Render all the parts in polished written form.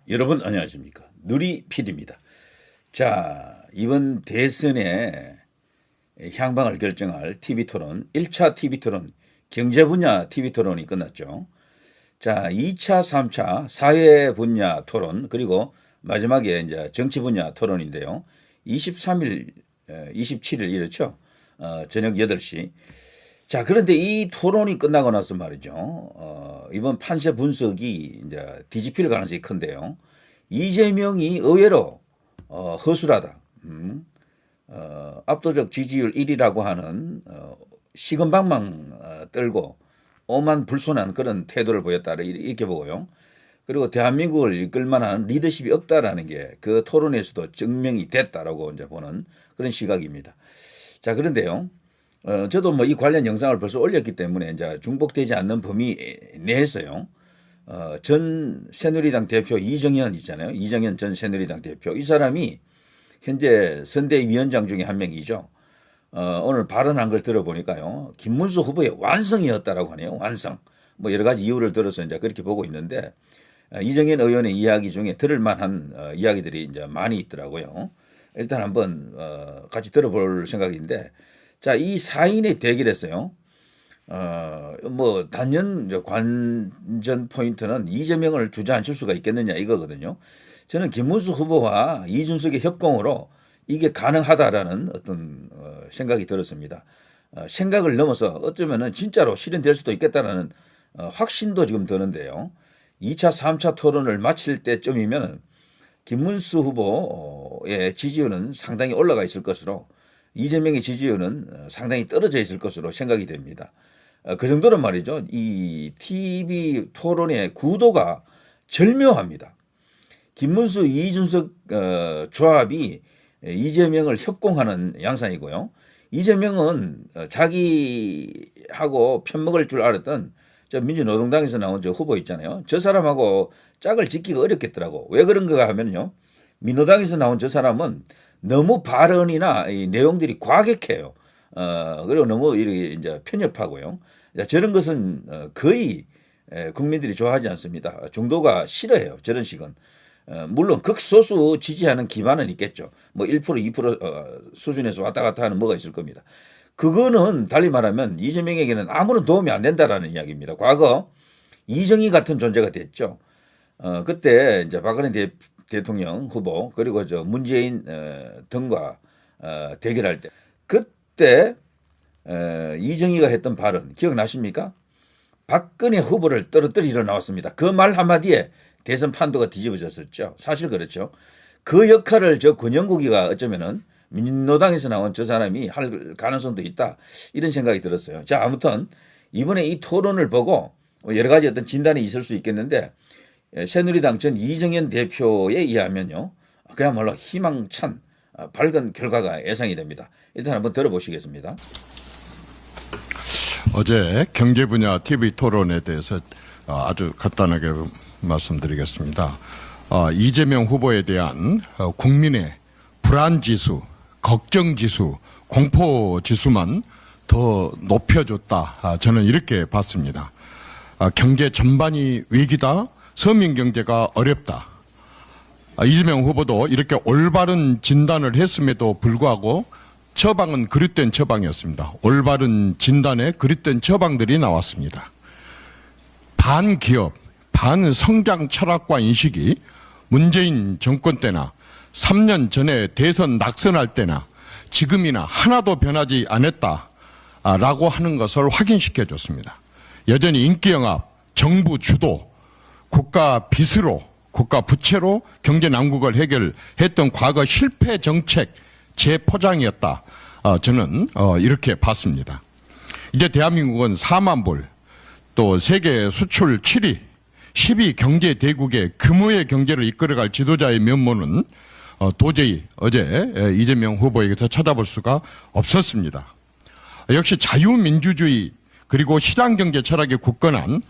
여러분 안녕하십니까. 누리 PD입니다. 자, 이번 대선의 향방을 결정할 TV토론, 1차 TV토론, 경제 분야 TV토론이 끝났죠. 자, 2차, 3차 사회 분야 토론, 그리고 마지막에 이제 정치 분야 토론인데요. 23일, 27일 이렇죠. 저녁 8시. 자, 그런데 이 토론이 끝나고 나서 말이죠. 이번 판세 분석이 이제 뒤집힐 가능성이 큰데요. 이재명이 의외로 허술하다. 압도적 지지율 1위라고 하는 시건방망 떨고 오만불손한 그런 태도를 보였다 이렇게 보고요. 그리고 대한민국을 이끌 만한 리더십이 없다라는 게 그 토론에서도 증명이 됐다라고 이제 보는 그런 시각입니다. 자, 그런데요. 저도 뭐 이 관련 영상을 벌써 올렸기 때문에 이제 중복되지 않는 범위 내에서요. 전 새누리당 대표 이정현 있잖아요. 이정현 전 새누리당 대표. 이 사람이 현재 선대위원장 중에 한 명이죠. 오늘 발언한 걸 들어보니까요. 김문수 후보의 완성이었다라고 하네요. 완성. 뭐 여러 가지 이유를 들어서 이제 그렇게 보고 있는데 이정현 의원의 이야기 중에 들을 만한 이야기들이 이제 많이 있더라고요. 일단 한번 같이 들어볼 생각인데, 자, 이 4인의 대결에서요. 뭐 단연 관전 포인트는 이재명을 주저앉힐 수가 있겠느냐 이거거든요. 저는 김문수 후보와 이준석의 협공으로 이게 가능하다라는 어떤 생각이 들었습니다. 생각을 넘어서 어쩌면은 진짜로 실현될 수도 있겠다라는 확신도 지금 드는데요. 2차, 3차 토론을 마칠 때쯤이면 김문수 후보의 지지율은 상당히 올라가 있을 것으로 이재명의 지지율은 상당히 떨어져 있을 것으로 생각이 됩니다. 그 정도는 말이죠. 이 TV 토론의 구도가 절묘합니다. 김문수, 이준석 조합이 이재명을 협공하는 양상이고요. 이재명은 자기하고 편먹을 줄 알았던 저 민주노동당에서 나온 저 후보 있잖아요. 저 사람하고 짝을 짓기가 어렵겠더라고. 왜 그런가 하면요. 민노당에서 나온 저 사람은 너무 발언이나 이 내용들이 과격해요. 그리고 너무 이렇게 이제 편협하고요. 저런 것은 거의 국민들이 좋아하지 않습니다. 정도가 싫어해요. 저런 식은. 물론 극소수 지지하는 기반은 있겠죠. 뭐 1%, 2% 수준에서 왔다 갔다 하는 뭐가 있을 겁니다. 그거는 달리 말하면 이재명에게는 아무런 도움이 안 된다라는 이야기입니다. 과거 이정희 같은 존재가 됐죠. 그때 이제 박근혜 대통령 후보 그리고 저 문재인 등과 대결할 때 그때 이정희가 했던 발언 기억나십니까? 박근혜 후보를 떨어뜨리러 나왔습니다. 그 말 한마디에 대선 판도가 뒤집어졌었죠. 사실 그렇죠. 그 역할을 저 권영국이가 어쩌면은 민노당에서 나온 저 사람이 할 가능성도 있다 이런 생각이 들었어요. 자, 아무튼 이번에 이 토론을 보고 여러 가지 어떤 진단이 있을 수 있겠는데 새누리당 전 이정현 대표에 의하면요. 그야말로 희망찬 밝은 결과가 예상이 됩니다. 일단 한번 들어보시겠습니다. 어제 경제 분야 TV 토론에 대해서 아주 간단하게 말씀드리겠습니다. 이재명 후보에 대한 국민의 불안 지수, 걱정 지수, 공포 지수만 더 높여줬다. 저는 이렇게 봤습니다. 경제 전반이 위기다. 서민 경제가 어렵다. 이재명 후보도 이렇게 올바른 진단을 했음에도 불구하고 처방은 그릇된 처방이었습니다. 올바른 진단에 그릇된 처방들이 나왔습니다. 반기업, 반성장 철학과 인식이 문재인 정권 때나 3년 전에 대선 낙선할 때나 지금이나 하나도 변하지 않았다라고 하는 것을 확인시켜줬습니다. 여전히 인기영합, 정부 주도, 국가 빚으로, 국가 부채로 경제 난국을 해결했던 과거 실패 정책 재포장이었다. 저는 이렇게 봤습니다. 이제 대한민국은 4만 불, 또 세계 수출 7위, 10위 경제 대국의 규모의 경제를 이끌어갈 지도자의 면모는 도저히 어제 이재명 후보에게서 찾아볼 수가 없었습니다. 역시 자유민주주의 그리고 시장경제 철학에 굳건한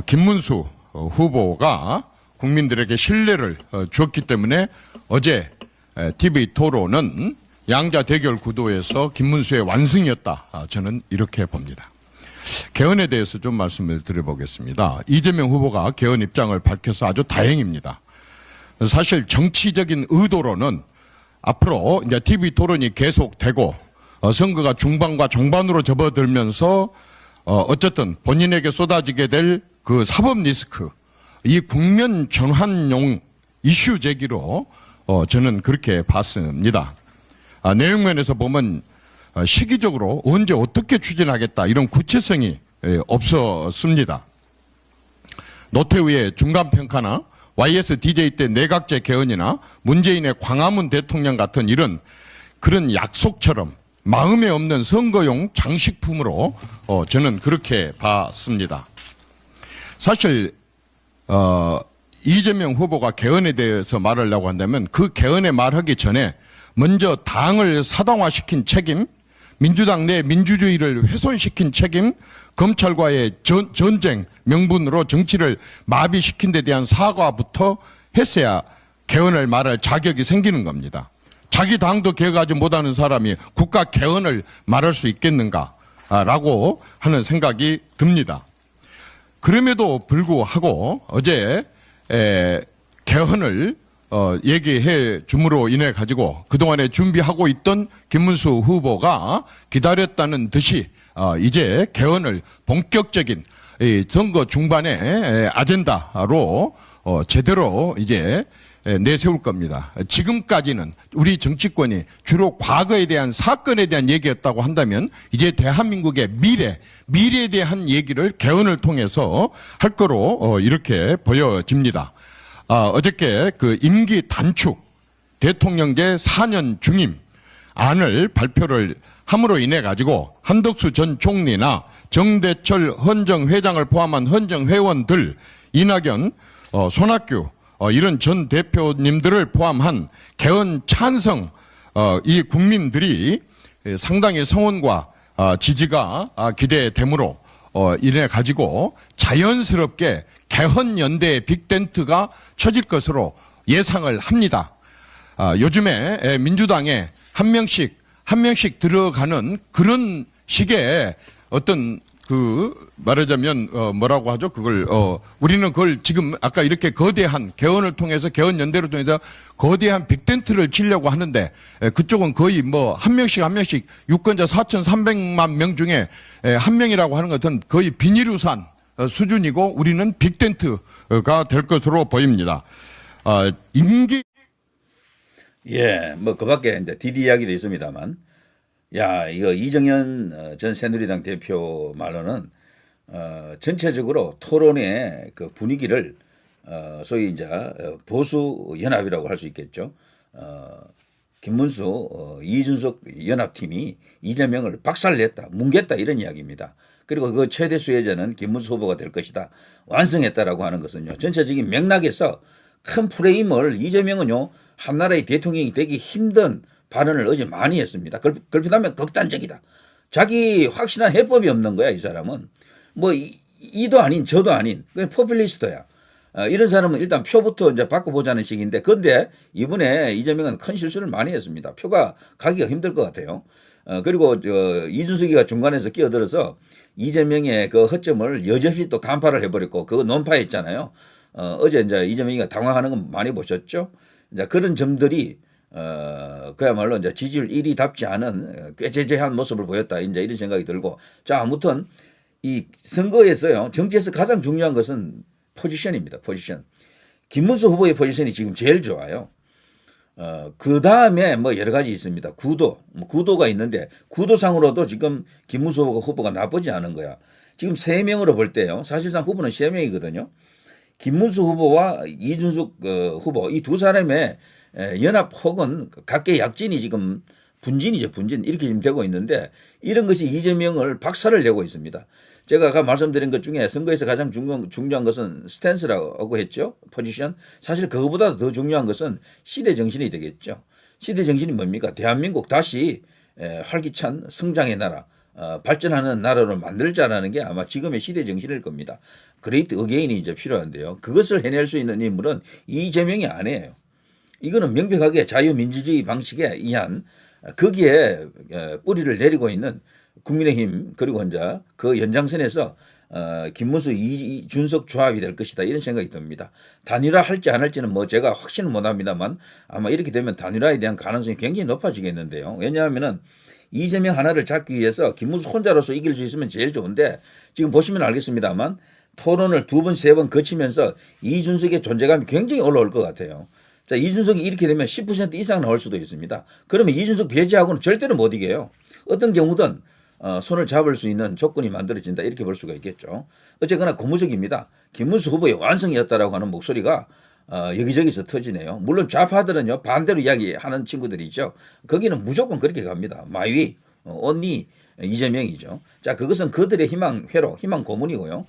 김문수 후보가 국민들에게 신뢰를 주었기 때문에 어제 TV 토론은 양자 대결 구도에서 김문수의 완승이었다. 저는 이렇게 봅니다. 개헌에 대해서 좀 말씀을 드려보겠습니다. 이재명 후보가 개헌 입장을 밝혀서 아주 다행입니다. 사실 정치적인 의도로는 앞으로 이제 TV 토론이 계속되고 선거가 중반과 종반으로 접어들면서 어쨌든 본인에게 쏟아지게 될 그 사법 리스크, 이 국면 전환용 이슈 제기로 저는 그렇게 봤습니다. 내용면에서 보면 시기적으로 언제 어떻게 추진하겠다 이런 구체성이 없었습니다. 노태우의 중간평가나 YSDJ 때 내각제 개헌이나 문재인의 광화문 대통령 같은 그런 약속처럼 마음에 없는 선거용 장식품으로 저는 그렇게 봤습니다. 사실 이재명 후보가 개헌에 대해서 말하려고 한다면 그 개헌에 말하기 전에 먼저 당을 사당화시킨 책임, 민주당 내 민주주의를 훼손시킨 책임, 검찰과의 전쟁 명분으로 정치를 마비시킨 데 대한 사과부터 했어야 개헌을 말할 자격이 생기는 겁니다. 자기 당도 개혁하지 못하는 사람이 국가 개헌을 말할 수 있겠는가라고 하는 생각이 듭니다. 그럼에도 불구하고 어제 개헌을 얘기해 줌으로 인해 가지고 그동안에 준비하고 있던 김문수 후보가 기다렸다는 듯이 이제 개헌을 본격적인 선거 중반의 아젠다로 제대로 이제 내세울 겁니다. 지금까지는 우리 정치권이 주로 과거에 대한 사건에 대한 얘기였다고 한다면 이제 대한민국의 미래에 대한 얘기를 개헌을 통해서 할 거로 이렇게 보여집니다. 어저께 그 임기 단축 대통령제 4년 중임 안을 발표를 함으로 인해 가지고 한덕수 전 총리나 정대철 헌정회장을 포함한 헌정회원들, 이낙연, 손학규 이런 전 대표님들을 포함한 개헌 찬성 이 국민들이 상당히 성원과 지지가 기대되므로 이래 가지고 자연스럽게 개헌 연대의 빅텐트가 쳐질 것으로 예상을 합니다. 요즘에 민주당에 한 명씩 들어가는 그런 식의 어떤 말하자면 뭐라고 하죠? 그걸 우리는 그걸 지금 아까 이렇게 거대한 개헌을 통해서 개헌 연대를 통해서 거대한 빅텐트를 치려고 하는데 그쪽은 거의 뭐 한 명씩 유권자 4,300만 명 중에 한 명이라고 하는 것은 거의 비닐우산 수준이고 우리는 빅텐트가 될 것으로 보입니다. 임기 예, 뭐 그밖에 이제 디디 이야기도 있습니다만, 야 이거 이정현 전 새누리당 대표 말로는 전체적으로 토론의 그 분위기를 소위 이제 보수 연합이라고 할 수 있겠죠. 김문수, 이준석 연합팀이 이재명을 박살냈다, 뭉갰다 이런 이야기입니다. 그리고 그 최대 수혜자는 김문수 후보가 될 것이다, 완성했다라고 하는 것은요, 전체적인 맥락에서 큰 프레임을 이재명은요 한나라의 대통령이 되기 힘든 발언을 어제 많이 했습니다. 걸핏하면 극단적이다. 자기 확실한 해법이 없는 거야 이 사람은. 뭐 이도 아닌 저도 아닌 그냥 포퓰리스트야. 이런 사람은 일단 표부터 이제 바꿔보자는 식인데, 근데 이번에 이재명은 큰 실수를 많이 했습니다. 표가 가기가 힘들 것 같아요. 그리고 이준석이가 중간에서 끼어들어서 이재명의 그 허점을 여지없이 또 간파를 해버렸고 그거 논파했잖아요. 어제 이제 이재명이가 당황하는 건 많이 보셨죠? 이제 그런 점들이 그야말로 이제 지지율 1위답지 않은 꾀죄죄한 모습을 보였다, 이제 이런 생각이 들고, 자 아무튼 이 선거에서요 정치에서 가장 중요한 것은 포지션입니다. 포지션. 김문수 후보의 포지션이 지금 제일 좋아요. 그 다음에 뭐 여러 가지 있습니다. 구도가 있는데 구도상으로도 지금 김문수 후보가 나쁘지 않은 거야. 지금 3명으로 볼 때요. 사실상 후보는 3명이거든요. 김문수 후보와 이준석 후보 이 두 사람의 연합 혹은 각계 약진이 지금 분진이죠. 분진 이렇게 지금 되고 있는데, 이런 것이 이재명을 박살을 내고 있습니다. 제가 아까 말씀드린 것 중에 선거에서 가장 중요한 것은 스탠스라고 했죠. 포지션. 사실 그거보다 더 중요한 것은 시대 정신이 되겠죠. 시대 정신이 뭡니까? 대한민국 다시 활기찬 성장의 나라, 발전하는 나라로 만들자라는 게 아마 지금의 시대 정신일 겁니다. 그레이트 어게인이 이제 필요한데요. 그것을 해낼 수 있는 인물은 이재명이 아니에요. 이거는 명백하게 자유민주주의 방식에 의한 거기에 뿌리를 내리고 있는 국민의힘, 그리고 이제 그 연장선에서 김문수 이준석 조합이 될 것이다 이런 생각이 듭니다. 단일화 할지 안 할지는 뭐 제가 확신은 못합니다만 아마 이렇게 되면 단일화에 대한 가능성이 굉장히 높아지겠는데요. 왜냐하면은 이재명 하나를 잡기 위해서 김문수 혼자로서 이길 수 있으면 제일 좋은데 지금 보시면 알겠습니다만 토론을 2번, 3번 거치면서 이준석의 존재감이 굉장히 올라올 것 같아요. 자, 이준석이 이렇게 되면 10% 이상 나올 수도 있습니다. 그러면 이준석 배제하고는 절대로 못 이겨요. 어떤 경우든 손을 잡을 수 있는 조건이 만들어진다 이렇게 볼 수가 있겠죠. 어쨌거나 고무적입니다. 김문수 후보의 완성이었다라고 하는 목소리가 여기저기서 터지네요. 물론 좌파들은요 반대로 이야기하는 친구들이 있죠. 거기는 무조건 그렇게 갑니다. 마이 언니 이재명이죠. 자, 그것은 그들의 희망회로 희망 고문이고요.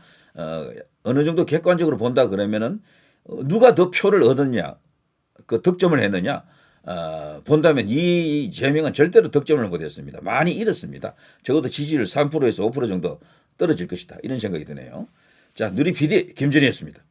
어느 정도 객관적으로 본다 그러면은 누가 더 표를 얻었냐, 그 득점을 했느냐 본다면 이재명은 절대로 득점을 못했습니다. 많이 잃었습니다. 적어도 지지율 3%에서 5% 정도 떨어질 것이다 이런 생각이 드네요. 자, 누리 PD 김준희였습니다.